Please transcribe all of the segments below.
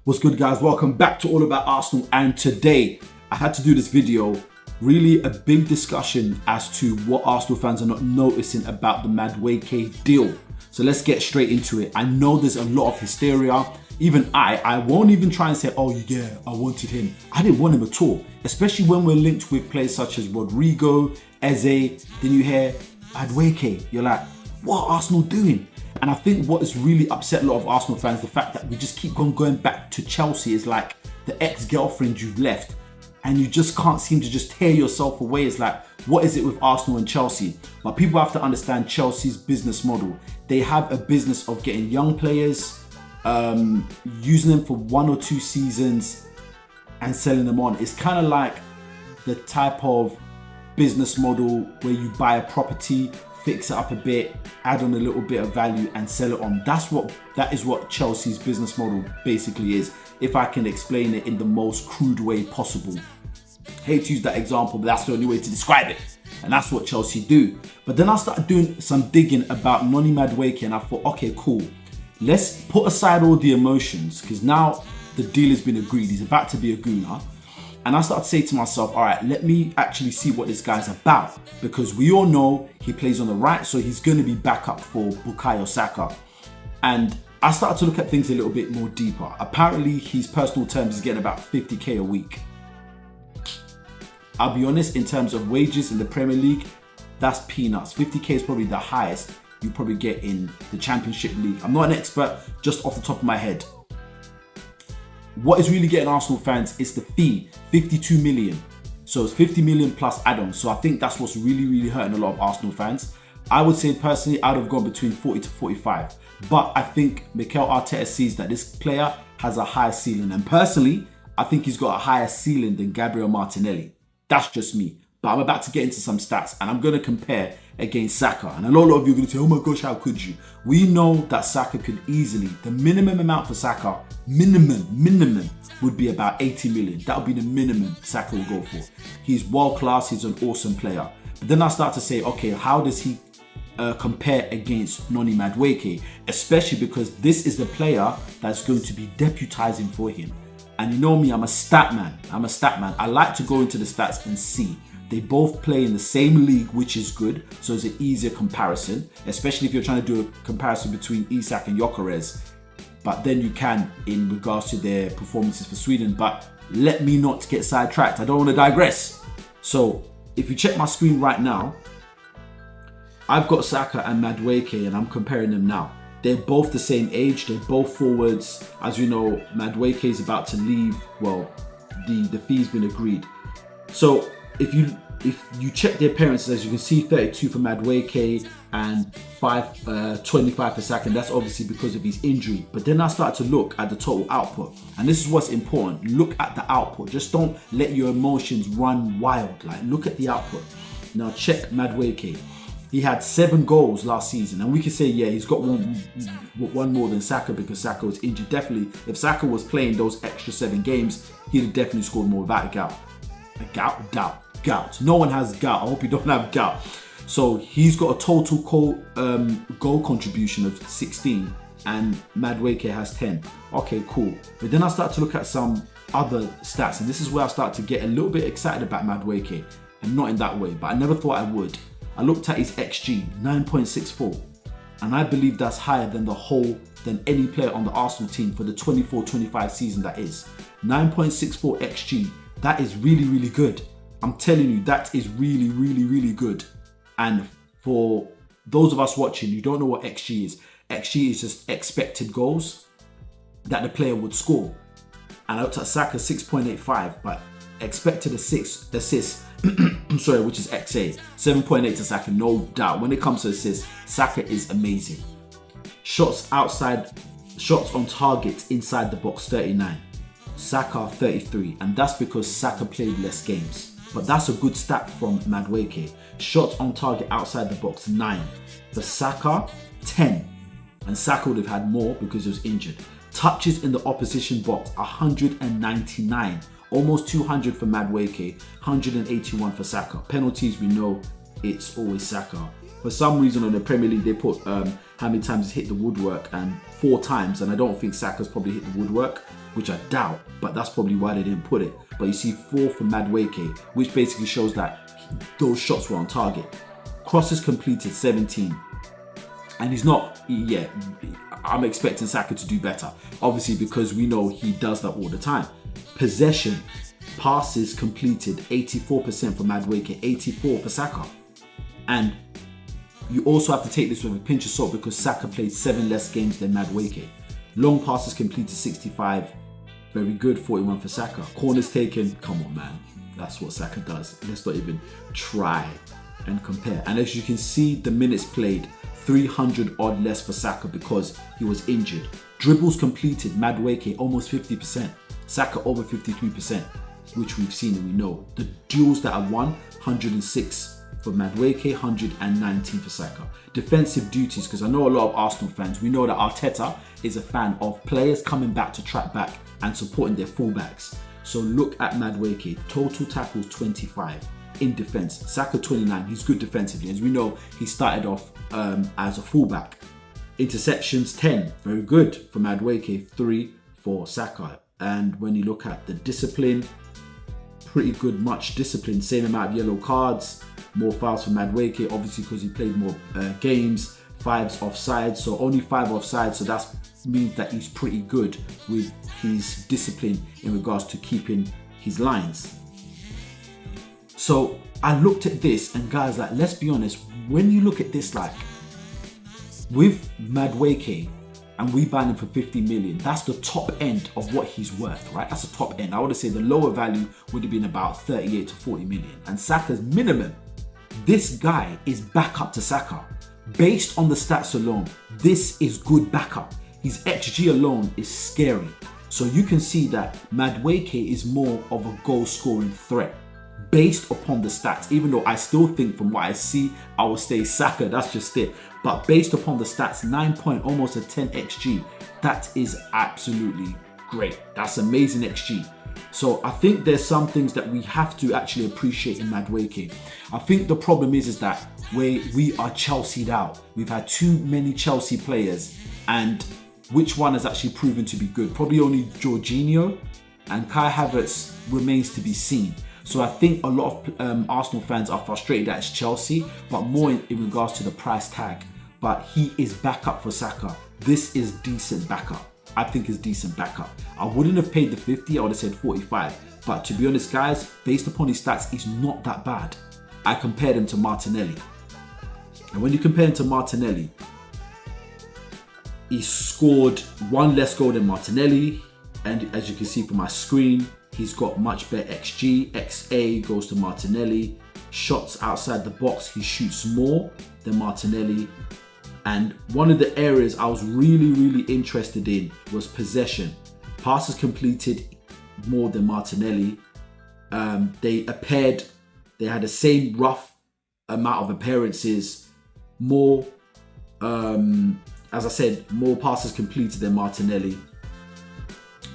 What's good, guys? Welcome back to All About Arsenal. And today I had to do this video, really a big discussion as to what Arsenal fans are not noticing about the Madueke deal. So let's get straight into it. I know there's a lot of hysteria. Even I won't even try and say, oh yeah, I wanted him. I didn't want him at all, especially when we're linked with players such as Rodrigo, Eze. Then you hear Madueke. You're like, what are Arsenal doing? And I think what has really upset a lot of Arsenal fans, the fact that we just keep on going back to Chelsea, is like the ex-girlfriend you've left and you just can't seem to just tear yourself away. It's like, what is it with Arsenal and Chelsea? But people have to understand Chelsea's business model. They have a business of getting young players, using them for 1 or 2 seasons and selling them on. It's kind of like the type of business model where you buy a property, fix it up a bit, add on a little bit of value and sell it on. That is what Chelsea's business model basically is, if I can explain it in the most crude way possible. Hate to use that example, but that's the only way to describe it. And that's what Chelsea do. But then I started doing some digging about Noni Madueke and I thought, okay, cool. Let's put aside all the emotions, because now the deal has been agreed. He's about to be a Gooner. And I started to say to myself, all right, let me actually see what this guy's about. Because we all know he plays on the right, so he's going to be backup for Bukayo Saka. And I started to look at things a little bit more deeper. Apparently, his personal terms is getting about 50k a week. I'll be honest, in terms of wages in the Premier League, that's peanuts. 50k is probably the highest you probably get in the Championship League. I'm not an expert, just off the top of my head. What is really getting Arsenal fans is the fee, 52 million. So it's 50 million plus add-ons. So I think that's what's really hurting a lot of Arsenal fans. I would say personally, I'd have gone between 40 to 45. But I think Mikel Arteta sees that this player has a higher ceiling. And personally, I think he's got a higher ceiling than Gabriel Martinelli. That's just me. But I'm about to get into some stats and I'm going to compare against Saka. And a lot of you are going to say, oh my gosh, how could you? We know that Saka could easily, the minimum amount for Saka, minimum would be about 80 million. That would be the minimum Saka will go for. He's world class, he's an awesome player. But then I start to say, okay, how does he compare against Noni Madueke? Especially because this is the player that's going to be deputizing for him. And you know me, I'm a stat man. I like to go into the stats and see. They both play in the same league, which is good. So it's an easier comparison, especially if you're trying to do a comparison between Isak and Gyökeres. But then you can in regards to their performances for Sweden. But let me not get sidetracked. I don't want to digress. So if you check my screen right now, I've got Saka and Madueke and I'm comparing them now. They're both the same age. They're both forwards. As you know, Madueke is about to leave. Well, the fee's been agreed. So if you check the appearances, as you can see, 32 for Madueke and 25 for Saka. That's obviously because of his injury. But then I start to look at the total output. And this is what's important. Look at the output. Just don't let your emotions run wild. Like, look at the output. Now check Madueke. He had 7 goals last season. And we can say, yeah, he's got one more than Saka because Saka was injured. Definitely, if Saka was playing those extra 7 games, he'd have definitely scored more without a gout. No one has gout. I hope you don't have gout. So he's got a total goal contribution of 16 and Madueke has 10. Okay, cool. But then I start to look at some other stats and this is where I start to get a little bit excited about Madueke, and not in that way, but I never thought I would. I looked at his XG, 9.64, and I believe that's higher than any player on the Arsenal team for the 24-25 season. That is 9.64 XG. That is really good. I'm telling you, that is really good. And for those of us watching, you don't know what XG is. XG is just expected goals that the player would score. And I looked at Saka, 6.85, but expected assists, which is XA, 7.8 to Saka, no doubt. When it comes to assists, Saka is amazing. Shots on target inside the box, 39. Saka 33, and that's because Saka played less games. But that's a good stat from Madueke. Shots on target outside the box, 9. For Saka, 10. And Saka would have had more because he was injured. Touches in the opposition box, 199. Almost 200 for Madueke, 181 for Saka. Penalties, we know it's always Saka. For some reason on the Premier League, they put how many times he's hit the woodwork, and 4 times. And I don't think Saka's probably hit the woodwork. which I doubt, but that's probably why they didn't put it. But you see 4 for Madueke, which basically shows that those shots were on target. Crosses completed 17. And he's not, yeah, I'm expecting Saka to do better. Obviously, because we know he does that all the time. Possession, passes completed 84% for Madueke, 84 for Saka. And you also have to take this with a pinch of salt because Saka played 7 less games than Madueke. Long passes completed 65, very good, 41 for Saka. Corners taken, come on man, that's what Saka does. Let's not even try and compare. And as you can see, the minutes played, 300 odd less for Saka because he was injured. Dribbles completed, Madueke almost 50%, Saka over 53%, which we've seen and we know. The duels that are won, 106 for Madueke, 119 for Saka. Defensive duties, because I know a lot of Arsenal fans, we know that Arteta is a fan of players coming back to track back and supporting their fullbacks. So look at Madueke, total tackles 25 in defense, Saka 29, he's good defensively. As we know, he started off as a fullback. Interceptions 10, very good for Madueke, 3 for Saka. And when you look at the discipline, pretty good, much discipline, same amount of yellow cards, more fouls for Madueke, obviously because he played more games, 5s offside, so only 5 offside, so that means that he's pretty good with his discipline in regards to keeping his lines. So I looked at this and guys, like, let's be honest, when you look at this, like with Madueke and we banned him for 50 million, that's the top end of what he's worth, right? That's the top end. I would say the lower value would have been about 38 to 40 million. And Saka's minimum, this guy is backup to Saka. Based on the stats alone, this is good backup. His XG alone is scary. So you can see that Madueke is more of a goal scoring threat based upon the stats, even though I still think from what I see, I will say Saka, that's just it. But based upon the stats, 9 point, almost a 10 XG, that is absolutely great. That's amazing XG. So I think there's some things that we have to actually appreciate in Madueke. I think the problem is that we are Chelsea'd out. We've had too many Chelsea players, and which one has actually proven to be good? Probably only Jorginho, and Kai Havertz remains to be seen. So I think a lot of Arsenal fans are frustrated that it's Chelsea, but more in regards to the price tag. But he is backup for Saka. This is decent backup. I think it's decent backup. I wouldn't have paid the 50, I would have said 45. But to be honest guys, based upon his stats, he's not that bad. I compared him to Martinelli. And when you compare him to Martinelli, he scored 1 less goal than Martinelli. And as you can see from my screen, he's got much better XG. XA goes to Martinelli. Shots outside the box, he shoots more than Martinelli. And one of the areas I was really interested in was possession. Passes completed more than Martinelli. They appeared, they had the same rough amount of appearances. More, as I said, more passes completed than Martinelli.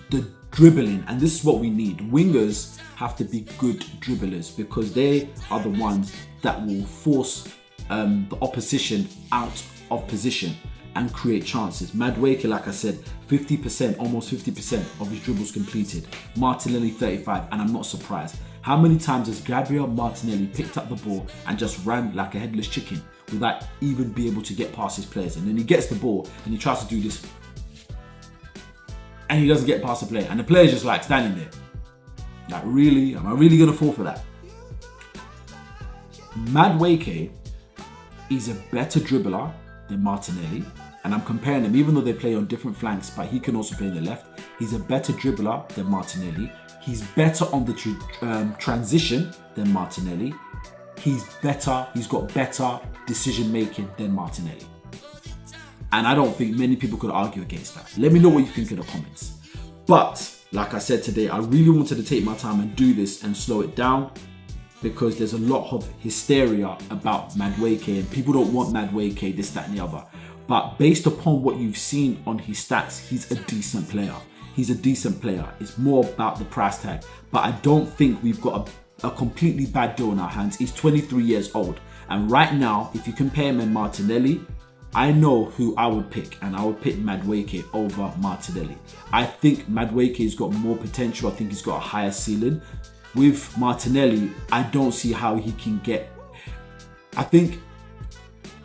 The dribbling, and this is what we need. Wingers have to be good dribblers because they are the ones that will force the opposition out of position and create chances. Madueke, like I said, 50%, almost 50% of his dribbles completed. Martinelli 35, and I'm not surprised. How many times has Gabriel Martinelli picked up the ball and just ran like a headless chicken without even being able to get past his players? And then he gets the ball and he tries to do this and he doesn't get past the player, and the player's just like standing there. Like, really? Am I really gonna fall for that? Madueke is a better dribbler than Martinelli, and I'm comparing them, even though they play on different flanks, but he can also play on the left. He's a better dribbler than Martinelli. He's better on the transition than Martinelli. He's got better decision making than Martinelli. And I don't think many people could argue against that. Let me know what you think in the comments. But like I said today, I really wanted to take my time and do this and slow it down because there's a lot of hysteria about Madueke and people don't want Madueke, this, that and the other. But based upon what you've seen on his stats, he's a decent player. He's a decent player. It's more about the price tag. But I don't think we've got a completely bad deal in our hands. He's 23 years old. And right now, if you compare him and Martinelli, I know who I would pick, and I would pick Madueke over Martinelli. I think Madueke has got more potential. I think he's got a higher ceiling. With Martinelli, I don't see how he can get... I think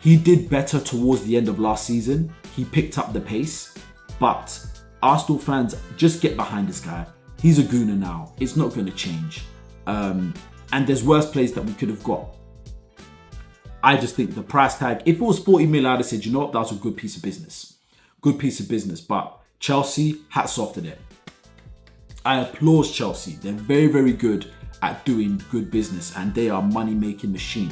he did better towards the end of last season. He picked up the pace, but Arsenal fans, just get behind this guy. He's a gooner now. It's not going to change. And there's worse players that we could have got. I just think the price tag, if it was 40 million, I'd have said, you know what, that was a good piece of business. Good piece of business. But Chelsea, hats off to them. I applaud Chelsea. They're very, very good at doing good business, and they are a money-making machine.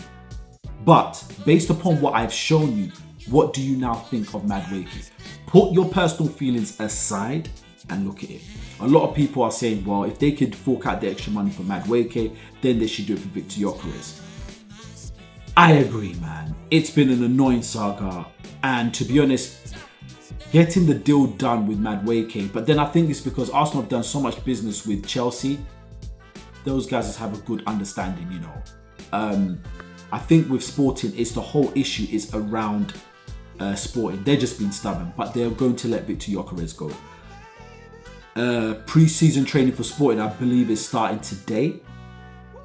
But based upon what I've shown you, what do you now think of Madueke? Put your personal feelings aside and look at it. A lot of people are saying, well, if they could fork out the extra money for Madueke, then they should do it for Gyökeres. I agree, man. It's been an annoying saga, and to be honest, getting the deal done with Madueke, but then I think it's because Arsenal have done so much business with Chelsea. Those guys just have a good understanding, you know. I think with Sporting, it's the whole issue is around Sporting. They're just being stubborn, but they're going to let Gyökeres go. Pre-season training for Sporting, I believe, is starting today.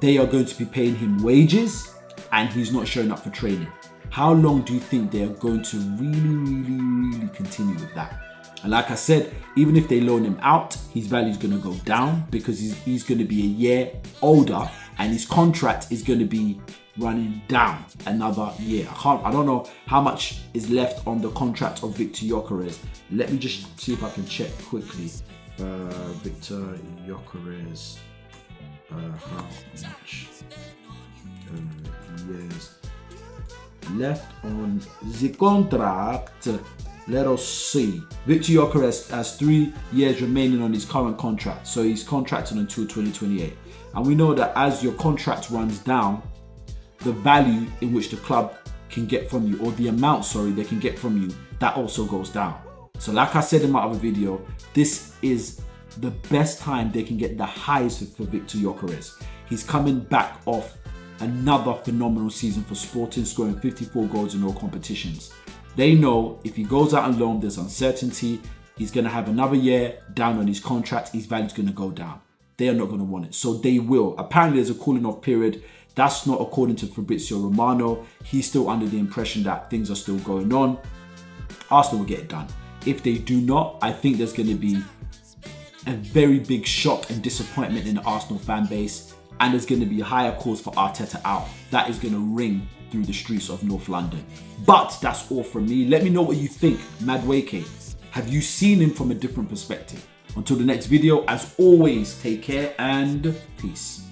They are going to be paying him wages, and he's not showing up for training. How long do you think they're going to really continue with that? And like I said, even if they loan him out, his value is going to go down because he's going to be a year older, and his contract is going to be running down another year. I don't know how much is left on the contract of Gyökeres. Let me just see if I can check quickly. Gyökeres, how much years left on the contract? Let us see. Gyökeres has 3 years remaining on his current contract, so he's contracted until 2028. And we know that as your contract runs down, the value in which the club can get from you, or the amount, sorry, they can get from you, that also goes down. So like I said in my other video, this is the best time they can get the highest for Gyökeres. He's coming back off another phenomenal season for Sporting, scoring 54 goals in all competitions. They know if he goes out on loan, there's uncertainty. He's going to have another year down on his contract. His value's going to go down. They are not going to want it. So they will. Apparently, there's a cooling off period. That's not according to Fabrizio Romano. He's still under the impression that things are still going on. Arsenal will get it done. If they do not, I think there's going to be a very big shock and disappointment in the Arsenal fan base. And there's going to be higher calls for Arteta out. That is going to ring through the streets of North London. But that's all from me. Let me know what you think. Madueke, have you seen him from a different perspective? Until the next video, as always, take care and peace.